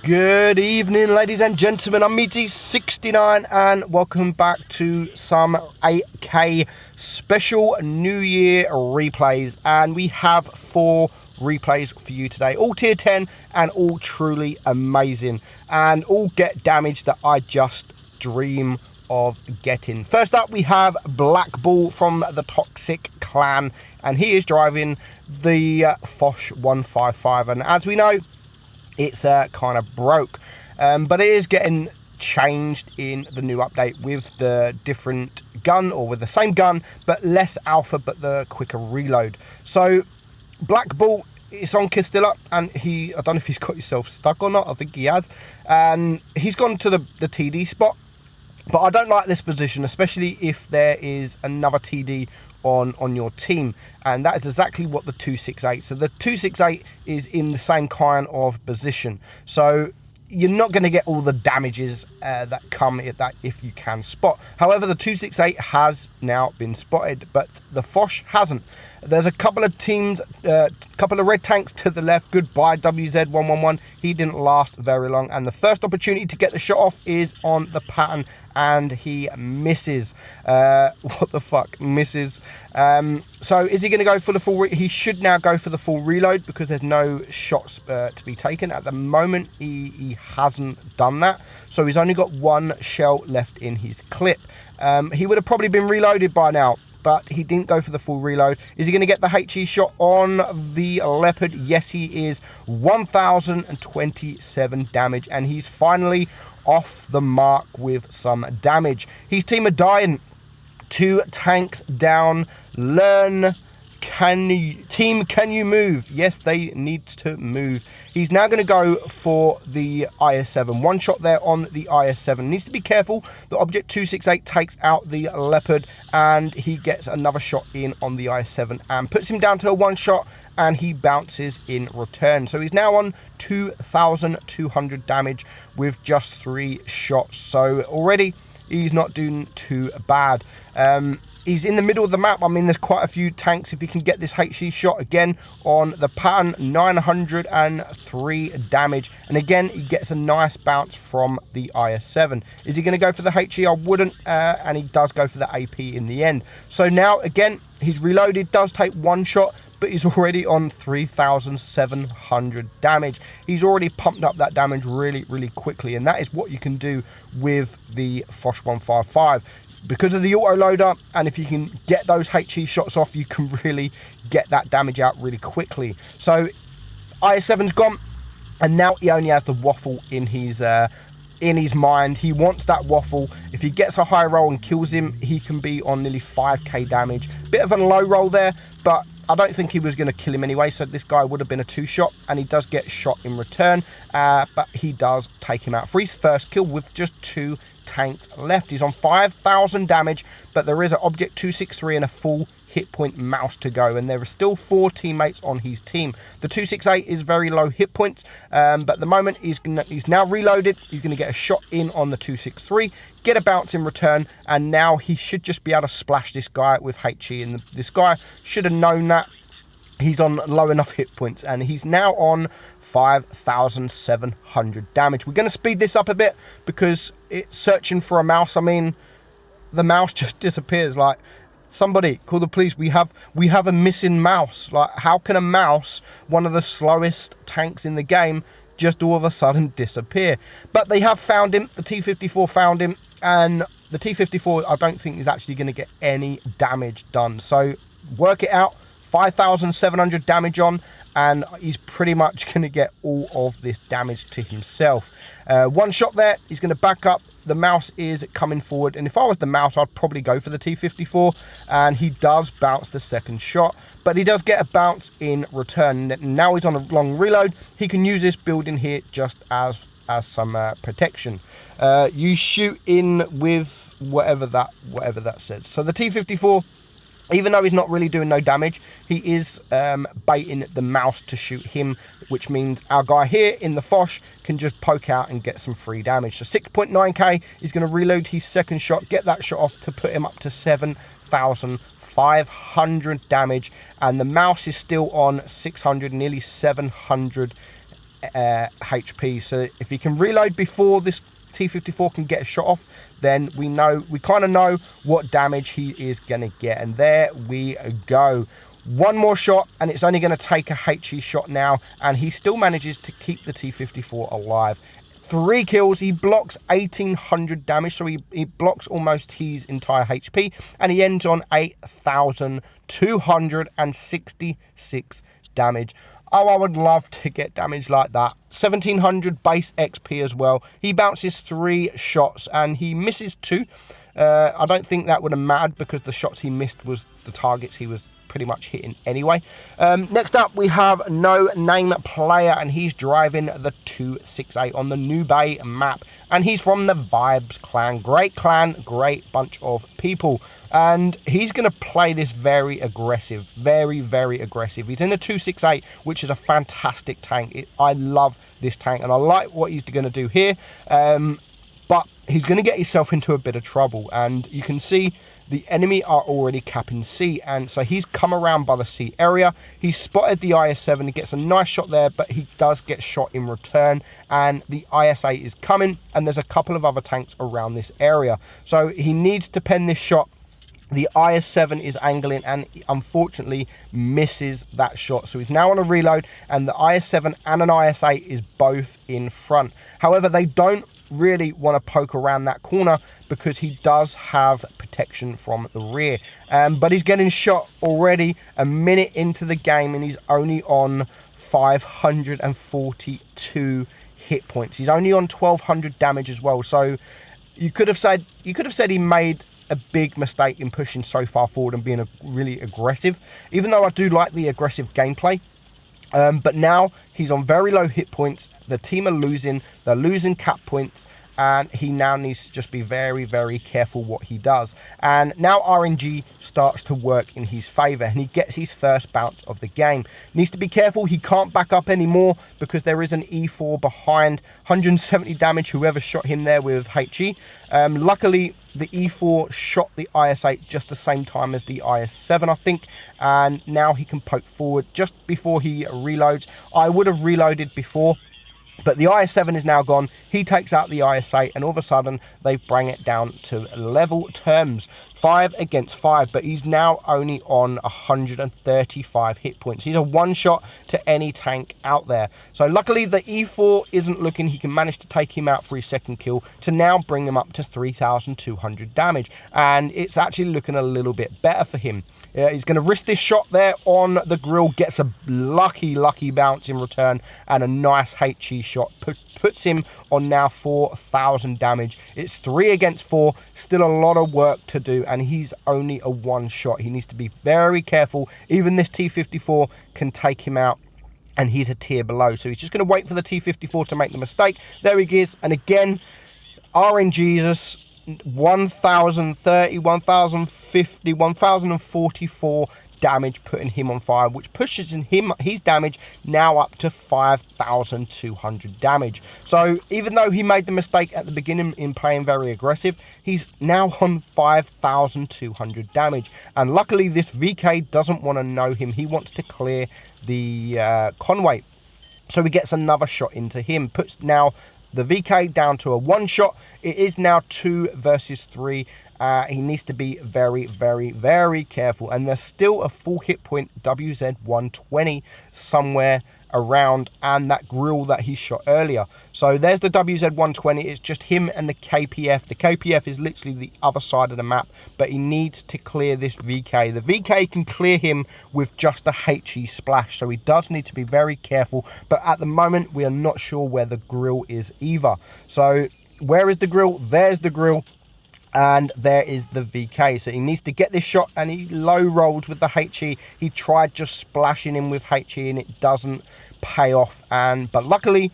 Good evening, ladies and gentlemen. I'm Meadsyreplays and welcome back to some 8K special New Year replays. And we have 4 replays for you today, all tier 10 and all truly amazing, and all get damage that I just dream of getting. First up, we have Black Bull from the Toxic Clan, and he is driving the Foch 155. And as we know, it's kind of broke, but it is getting changed in the new update with the different gun, or with the same gun but less alpha but the quicker reload. So Black Bull is on Castilla, and I don't know if he's got himself stuck or not. I think he has, and he's gone to the TD spot. But I don't like this position, especially if there is another TD on your team, and that is exactly what the 268. So the 268 is in the same kind of position, so you're not going to get all the damages that come if you can spot. However, the 268 has now been spotted, but the Foch hasn't. There's a couple of teams, couple of red tanks to the left. Goodbye WZ111. He didn't last very long, and the first opportunity to get the shot off is on the pattern, and he misses. What the fuck, misses. So is he going to go for the full he should now go for the full reload, because there's no shots to be taken at the moment. He hasn't done that, so he's only got 1 shell left in his clip. He would have probably been reloaded by now, but he didn't go for the full reload. Is he going to get the HE shot on the Leopard? Yes, he is. 1027 damage, and he's finally off the mark with some damage. His team are dying. 2 tanks down. Learn. Can you move? Yes, they need to move. He's now going to go for the IS-7. 1 shot there on the IS-7. Needs to be careful. The Object 268 takes out the Leopard, and he gets another shot in on the IS-7 and puts him down to a 1 shot, and he bounces in return. So he's now on 2,200 damage with just 3 shots. So already he's not doing too bad. He's in the middle of the map. I mean, there's quite a few tanks. If he can get this HE shot again on the pattern, 903 damage. And again, he gets a nice bounce from the IS-7. Is he going to go for the HE? I wouldn't. And he does go for the AP in the end. So now, again, he's reloaded. Does take 1 shot, but he's already on 3,700 damage. He's already pumped up that damage really, really quickly. And that is what you can do with the Foch 155. Because of the auto loader, and if you can get those HE shots off, you can really get that damage out really quickly. So IS-7's gone, and now he only has the waffle in his mind. He wants that waffle. If he gets a high roll and kills him, he can be on nearly 5k damage. Bit of a low roll there, but I don't think he was going to kill him anyway, so this guy would have been a 2 shot, and he does get shot in return, but he does take him out for his first kill with just 2 tanks left. He's on 5,000 damage, but there is an Object 263 and a full hit point mouse to go, and there are still 4 teammates on his team. The 268 is very low hit points, but at the moment he's now reloaded. He's going to get a shot in on the 263, get a bounce in return, and now he should just be able to splash this guy with HE, and this guy should have known that. He's on low enough hit points, and he's now on 5,700 damage. We're going to speed this up a bit because it's searching for a mouse. I mean, the mouse just disappears. Like, somebody call the police. We have a missing mouse. Like, how can a mouse, one of the slowest tanks in the game, just all of a sudden disappear? But they have found him. The T-54 found him, and the T-54 I don't think is actually going to get any damage done. So work it out. 5,700 damage on, and he's pretty much going to get all of this damage to himself. 1 shot there. He's going to back up. The mouse is coming forward, and if I was the mouse, I'd probably go for the T-54, and he does bounce the 2nd shot, but he does get a bounce in return. Now he's on a long reload. He can use this building here just as some protection. You shoot in with whatever that says. So the T-54, even though he's not really doing no damage, he is baiting the mouse to shoot him, which means our guy here in the Foch can just poke out and get some free damage. So 6.9k is going to reload his 2nd shot, get that shot off to put him up to 7,500 damage, and the mouse is still on 600, nearly 700 HP. So if he can reload before this T-54 can get a shot off, then we kind of know what damage he is going to get. And there we go. One more shot, and it's only going to take a HE shot now, and he still manages to keep the T-54 alive. 3 kills, he blocks 1800 damage, so he blocks almost his entire HP, and he ends on 8266 damage. Oh, I would love to get damage like that. 1700 base XP as well. He bounces 3 shots, and he misses 2. I don't think that would have mattered, because the shots he missed was the targets he was pretty much hitting anyway. Next up, we have No Name Player, and he's driving the 268 on the New Bay map, and he's from the Vibes clan. Great bunch of people, and he's going to play this very aggressive, very aggressive. He's in the 268, which is a fantastic tank. I love this tank, and I like what he's going to do here, but he's going to get himself into a bit of trouble, and you can see the enemy are already capping C, and so he's come around by the C area. He's spotted the IS-7. He gets a nice shot there, but he does get shot in return, and the IS-8 is coming, and there's a couple of other tanks around this area. So he needs to pen this shot. The IS-7 is angling, and unfortunately misses that shot. So he's now on a reload, and the IS-7 and an IS-8 is both in front. However, they don't really want to poke around that corner, because he does have protection from the rear, but he's getting shot already a minute into the game, and he's only on 542 hit points. He's only on 1200 damage as well. So you could have said he made a big mistake in pushing so far forward and being really aggressive, even though I do like the aggressive gameplay. But now he's on very low hit points. The team are losing. They're losing cap points. And he now needs to just be very careful what he does. And now RNG starts to work in his favor, and he gets his first bounce of the game. Needs to be careful. He can't back up anymore, because there is an E4 behind. 170 damage, whoever shot him there with HE. Luckily, the E4 shot the IS-8 just the same time as the IS-7, I think. And now he can poke forward just before he reloads. I would have reloaded before, but the IS-7 is now gone. He takes out the IS-8, and all of a sudden, they bring it down to level terms. 5 against 5, but he's now only on 135 hit points. He's a one-shot to any tank out there. So luckily, the E4 isn't looking. He can manage to take him out for his second kill to now bring him up to 3,200 damage. And it's actually looking a little bit better for him. He's going to risk this shot there on the grill, gets a lucky bounce in return, and a nice HE shot puts him on now 4,000 damage. It's 3 against 4, still a lot of work to do, and he's only a one shot. He needs to be very careful. Even this T-54 can take him out, and he's a tier below. So he's just going to wait for the T-54 to make the mistake. There he is, and again, RNGesus. 1,030, 1,050, 1,044 damage, putting him on fire, which pushes his damage now up to 5,200 damage. So even though he made the mistake at the beginning in playing very aggressive, he's now on 5,200 damage. And luckily, this VK doesn't want to know him. He wants to clear the Conway. So he gets another shot into him, puts now the VK down to a one shot. It is now 2 versus 3. He needs to be very careful. And there's still a full hit point WZ-120 somewhere around, and that grill that he shot earlier. So there's the WZ-120. It's just him and the KPF. The KPF is literally the other side of the map, but he needs to clear this VK. The VK can clear him with just a HE splash, so he does need to be very careful. But at the moment, we are not sure where the grill is either. So where is the grill? There's the grill. And there is the VK. So he needs to get this shot, and he low rolls with the HE. He tried just splashing him with HE, and it doesn't pay off. But luckily,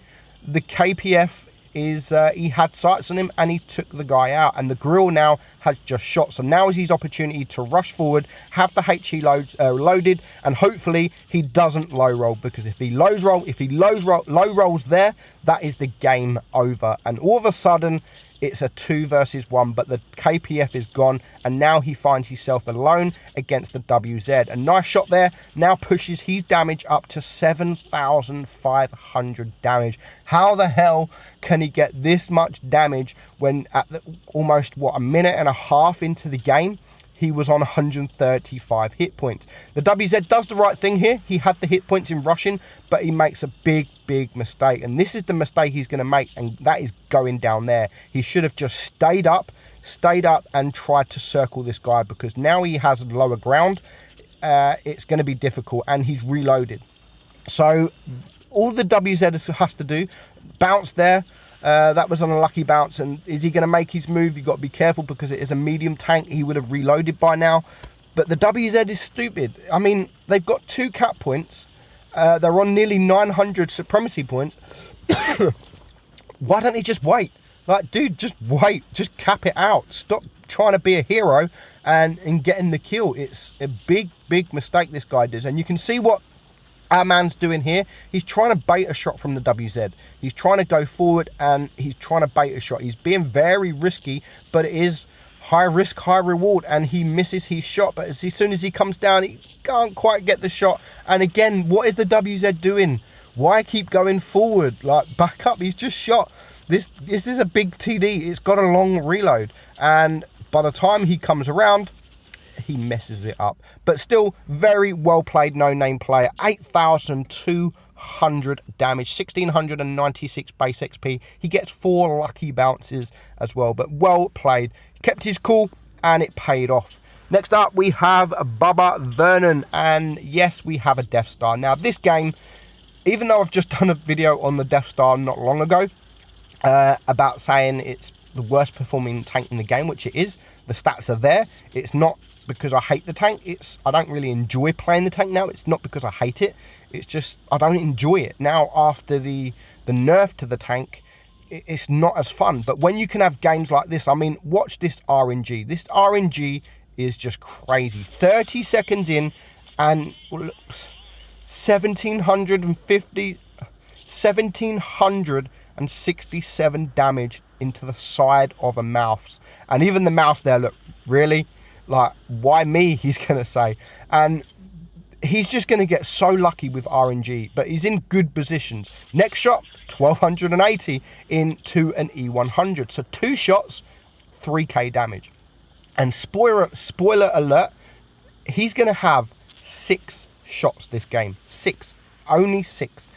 the KPF is he had sights on him, and he took the guy out. And the grill now has just shot. So now is his opportunity to rush forward, have the HE loaded, and hopefully he doesn't low roll, because if he low rolls there, that is the game over. And all of a sudden, it's a 2 versus 1, but the KPF is gone, and now he finds himself alone against the WZ. A nice shot there, now pushes his damage up to 7,500 damage. How the hell can he get this much damage when at almost, what, a minute and a half into the game, he was on 135 hit points. The WZ does the right thing here. He had the hit points in rushing, but he makes a big mistake. And this is the mistake he's going to make, and that is going down there. He should have just stayed up and tried to circle this guy, because now he has lower ground. It's going to be difficult, and he's reloaded. So all the WZ has to do, bounce there. That was an unlucky bounce, and is he going to make his move? You've got to be careful, because it is a medium tank. He would have reloaded by now, but the WZ is stupid. I mean, they've got 2 cap points. They're on nearly 900 supremacy points. Why don't he just wait? Like, dude, just wait. Just cap it out. Stop trying to be a hero and getting the kill. It's a big mistake this guy does, and you can see what our man's doing here. He's trying to bait a shot from the WZ. He's trying to go forward, and he's trying to bait a shot. He's being very risky, but it is high risk, high reward, and he misses his shot. But as soon as he comes down, he can't quite get the shot. And again, what is the WZ doing? Why keep going forward? Like, back up. He's just shot. This is a big TD. It's got a long reload, and by the time he comes around, he messes it up. But still, very well played, no-name player. 8,200 damage, 1,696 base XP. He gets 4 lucky bounces as well, but well played. Kept his cool, and it paid off. Next up, we have Bubba Vernon, and yes, we have a Death Star. Now, this game, even though I've just done a video on the Death Star not long ago, about saying it's the worst performing tank in the game, which it is. The stats are there. It's not because I hate the tank. I don't really enjoy playing the tank now. It's not because I hate it. It's just I don't enjoy it. Now, after the nerf to the tank, it's not as fun. But when you can have games like this, I mean, watch this RNG. This RNG is just crazy. 30 seconds in, and 1,767 damage into the side of a mouse. And even the mouse there, look, really? Like, why me, he's going to say. And he's just going to get so lucky with RNG, but he's in good positions. Next shot, 1,280 into an E100. So 2 shots, 3k damage. And spoiler alert, he's going to have 6 shots this game. 6. Only 6.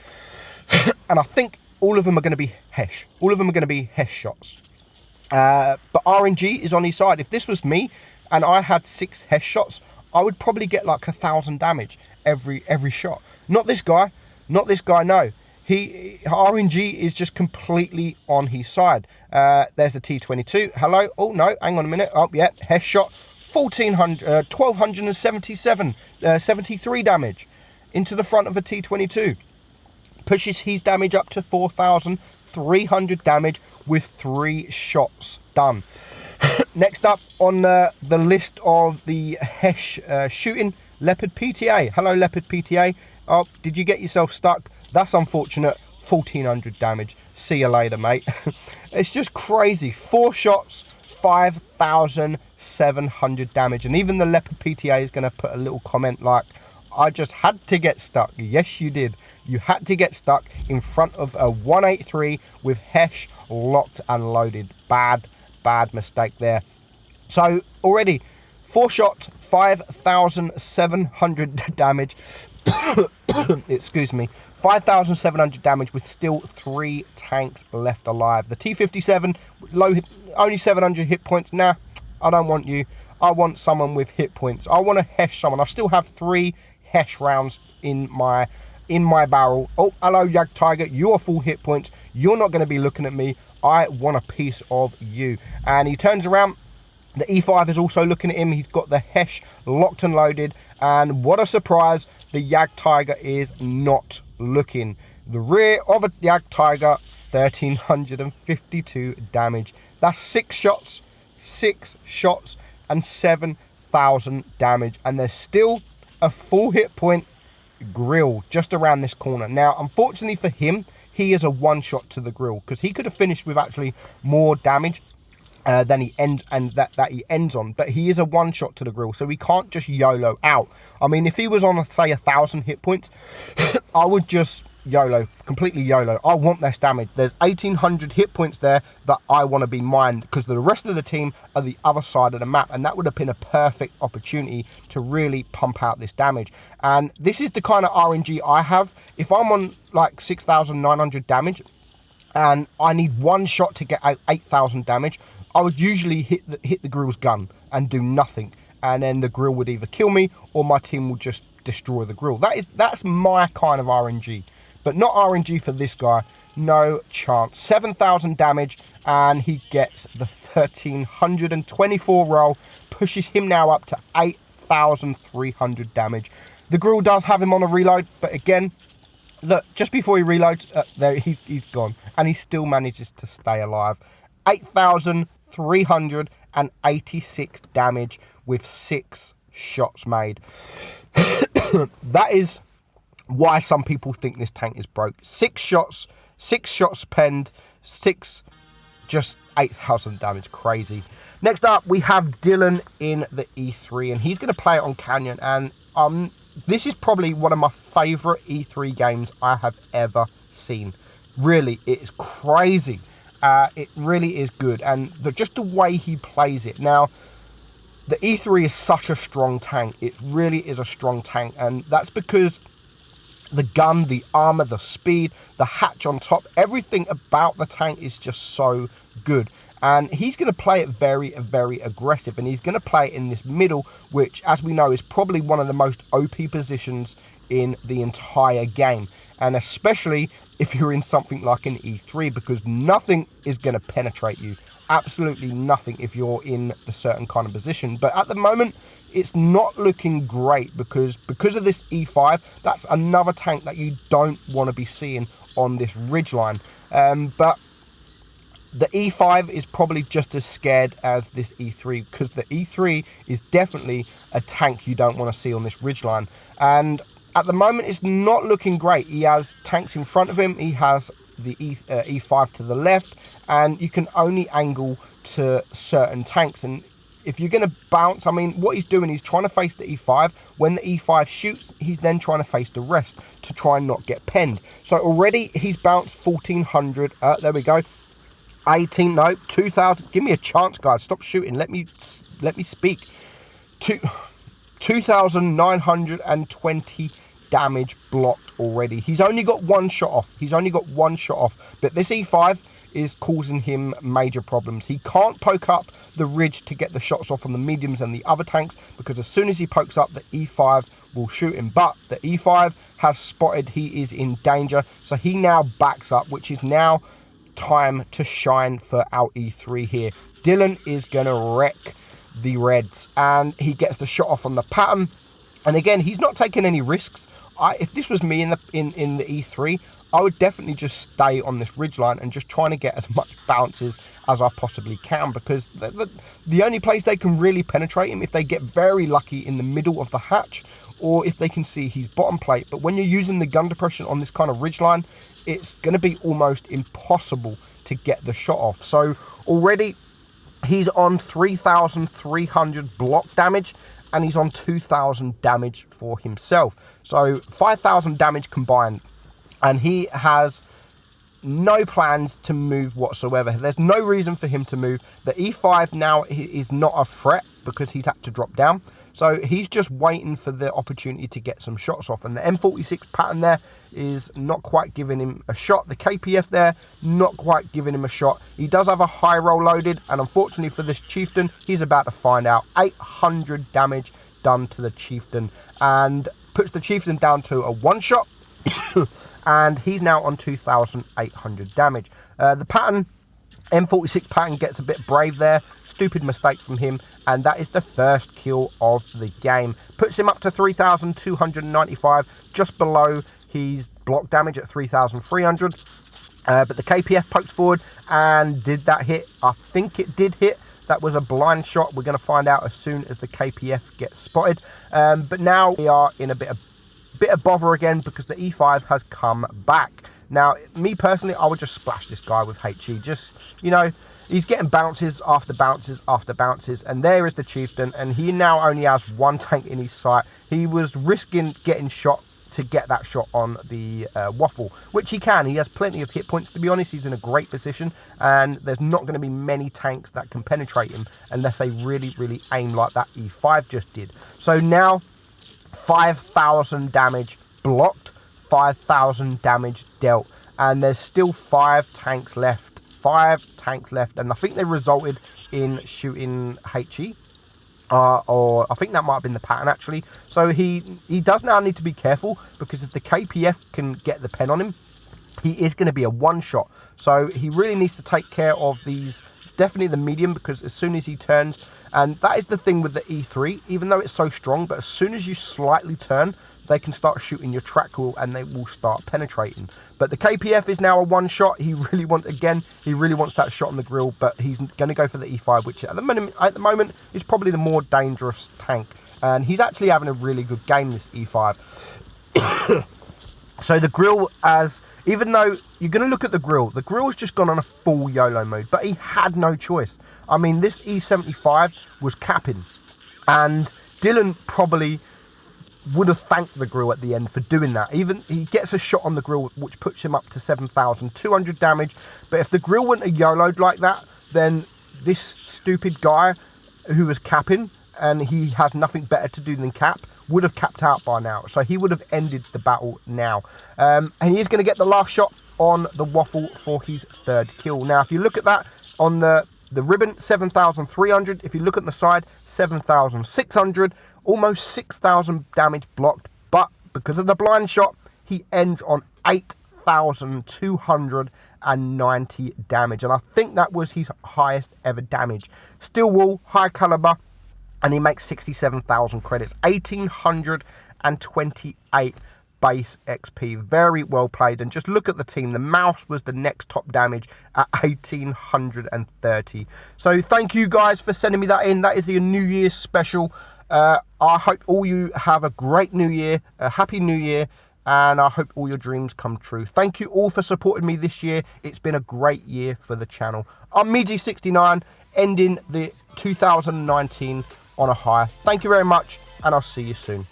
And I think all of them are going to be Hesh. All of them are going to be Hesh shots. But RNG is on his side. If this was me and I had 6 Hesh shots, I would probably get like 1,000 damage every shot. Not this guy. Not this guy, no. RNG is just completely on his side. There's the T22. Hello. Oh, no. Hang on a minute. Oh, yeah. Hesh shot. 1,277. 73 damage into the front of a T22. Pushes his damage up to 4,300 damage with 3 shots done. Next up on the list of the Hesh shooting, Leopard PTA. Hello, Leopard PTA. Oh, did you get yourself stuck? That's unfortunate. 1,400 damage. See you later, mate. It's just crazy. 4 shots, 5,700 damage. And even the Leopard PTA is going to put a little comment like, I just had to get stuck. Yes, you did. You had to get stuck in front of a 183 with Hesh locked and loaded. Bad mistake there. So already 4 shots, 5,700 damage. Excuse me. 5,700 damage with still 3 tanks left alive. The T57, low hit, only 700 hit points. Nah, I don't want you. I want someone with hit points. I want to Hesh someone. I still have 3 Hesh rounds in my barrel. Oh, hello, Jag Tiger. You're full hit points. You're not going to be looking at me. I want a piece of you. And he turns around. The E5 is also looking at him. He's got the Hesh locked and loaded. And what a surprise, the Jag Tiger is not looking. The rear of a Jag Tiger, 1,352 damage. That's 6 shots and 7,000 damage. And there's still a full hit point grill just around this corner. Now, unfortunately for him, he is a 1-shot to the grill, because he could have finished with actually more damage then he ends that he ends on. But he is a one shot to the grill, so he can't just YOLO out. I mean, if he was on, say, 1,000 hit points, I would just YOLO, completely YOLO. I want less damage. There's 1,800 hit points there that I want to be mined, because the rest of the team are the other side of the map, and that would have been a perfect opportunity to really pump out this damage. And this is the kind of RNG I have. If I'm on like 6,900 damage and I need one shot to get out 8,000 damage, I would usually hit the grill's gun and do nothing, and then the grill would either kill me or my team would just destroy the grill. That's my kind of RNG, but not RNG for this guy. No chance. 7,000 damage, and he gets the 1,324 roll, pushes him now up to 8,300 damage. The grill does have him on a reload, but again, look, just before he reloads, there he's gone, and he still manages to stay alive. 8,386 damage with 6 shots made. That is why some people think this tank is broke. 6 shots penned, 6, just 8,000 damage. Crazy. Next up, we have Dylan in the E3, and he's going to play it on Canyon. And this is probably one of my favourite E3 games I have ever seen. Really, it is crazy. It really is good, and just the way he plays it. Now, the E3 is such a strong tank. It really is a strong tank, and that's because the gun, the armor, the speed, the hatch on top, everything about the tank is just so good. And he's going to play it very, very aggressive, and he's going to play it in this middle, which, as we know, is probably one of the most OP positions in the entire game, and especially if you're in something like an E3, because nothing is going to penetrate you. Absolutely nothing if you're in a certain kind of position. But at the moment, it's not looking great because of this E5. That's another tank that you don't want to be seeing on this ridgeline. But the E5 is probably just as scared as this E3, because the E3 is definitely a tank you don't want to see on this ridgeline. And at the moment, it's not looking great. He has tanks in front of him. He has the E5 to the left, and you can only angle to certain tanks. And if you're going to bounce, I mean, what he's doing, he's trying to face the E5. When the E5 shoots, he's then trying to face the rest to try and not get penned. So already he's bounced 1,400. There we go. 18, no, 2,000. Give me a chance, guys. Stop shooting. Let me speak. 2,920 damage blocked already. He's only got one shot off. But this E5 is causing him major problems. He can't poke up the ridge to get the shots off on the mediums and the other tanks, because as soon as he pokes up, the E5 will shoot him. But the E5 has spotted he is in danger, so he now backs up, which is now time to shine for our E3 here. Dylan is gonna wreck the Reds, and he gets the shot off on the pattern. And again, he's not taking any risks. If this was me in the E3, I would definitely just stay on this ridgeline and just trying to get as much bounces as I possibly can, because the only place they can really penetrate him, if they get very lucky in the middle of the hatch, or if they can see his bottom plate. But when you're using the gun depression on this kind of ridgeline, it's going to be almost impossible to get the shot off. So already he's on 3,300 block damage, and he's on 2,000 damage for himself. So 5,000 damage combined, and he has no plans to move whatsoever. There's no reason for him to move. The E5 now is not a threat because he's had to drop down. So he's just waiting for the opportunity to get some shots off. And the M46 pattern there is not quite giving him a shot. The KPF there, not quite giving him a shot. He does have a high roll loaded, and unfortunately for this chieftain, he's about to find out. 800 damage done to the chieftain, and puts the chieftain down to a one shot. And he's now on 2,800 damage. The pattern, M46 pattern, gets a bit brave there. Stupid mistake from him, and that is the first kill of the game. Puts him up to 3,295, just below his block damage at 3,300. But the KPF pokes forward, and did that hit? I think it did hit. That was a blind shot. We're going to find out as soon as the KPF gets spotted. But now we are in a bit of bother again, because the E5 has come back. Now, me personally, I would just splash this guy with HE. Just, you know, he's getting bounces after bounces after bounces, and there is the Chieftain, and he now only has one tank in his sight. He was risking getting shot to get that shot on the waffle, which he can. He has plenty of hit points, to be honest. He's in a great position, and there's not going to be many tanks that can penetrate him unless they really, really aim like that E5 just did. So now, 5,000 damage blocked, 5,000 damage dealt, and there's still 5 tanks left. 5 tanks left, and I think they resulted in shooting HE. Or I think that might have been the pattern, actually. So he does now need to be careful, because if the KPF can get the pen on him, he is going to be a one-shot. So he really needs to take care of these, definitely the medium, because as soon as he turns, and that is the thing with the E3, even though it's so strong, but as soon as you slightly turn, they can start shooting your track wheel and they will start penetrating. But the KPF is now a one-shot. He really wants that shot on the grill, but he's going to go for the E5, which at the moment is probably the more dangerous tank. And he's actually having a really good game, this E5. So the grill, even though you're going to look at the grill's just gone on a full YOLO mode, but he had no choice. I mean, this E75 was capping, and Dylan probably would have thanked the grill at the end for doing that. Even he gets a shot on the grill, which puts him up to 7,200 damage. But if the grill wouldn't have YOLO'd like that, then this stupid guy who was capping, and he has nothing better to do than cap, would have capped out by now. So he would have ended the battle now. And he is going to get the last shot on the waffle for his 3rd kill. Now, if you look at that on the ribbon, 7,300. If you look at the side, 7,600. Almost 6,000 damage blocked, but because of the blind shot, he ends on 8,290 damage, and I think that was his highest ever damage. Steel wool, high caliber, and he makes 67,000 credits, 1,828 base XP. Very well played. And just look at the team. The mouse was the next top damage at 1,830. So thank you guys for sending me that in. That is the New Year's special. I hope all you have a great new year, a happy new year, and I hope all your dreams come true. Thank you all for supporting me this year. It's been a great year for the channel. I'm Meadsyreplays, ending the 2019 on a high. Thank you very much, and I'll see you soon.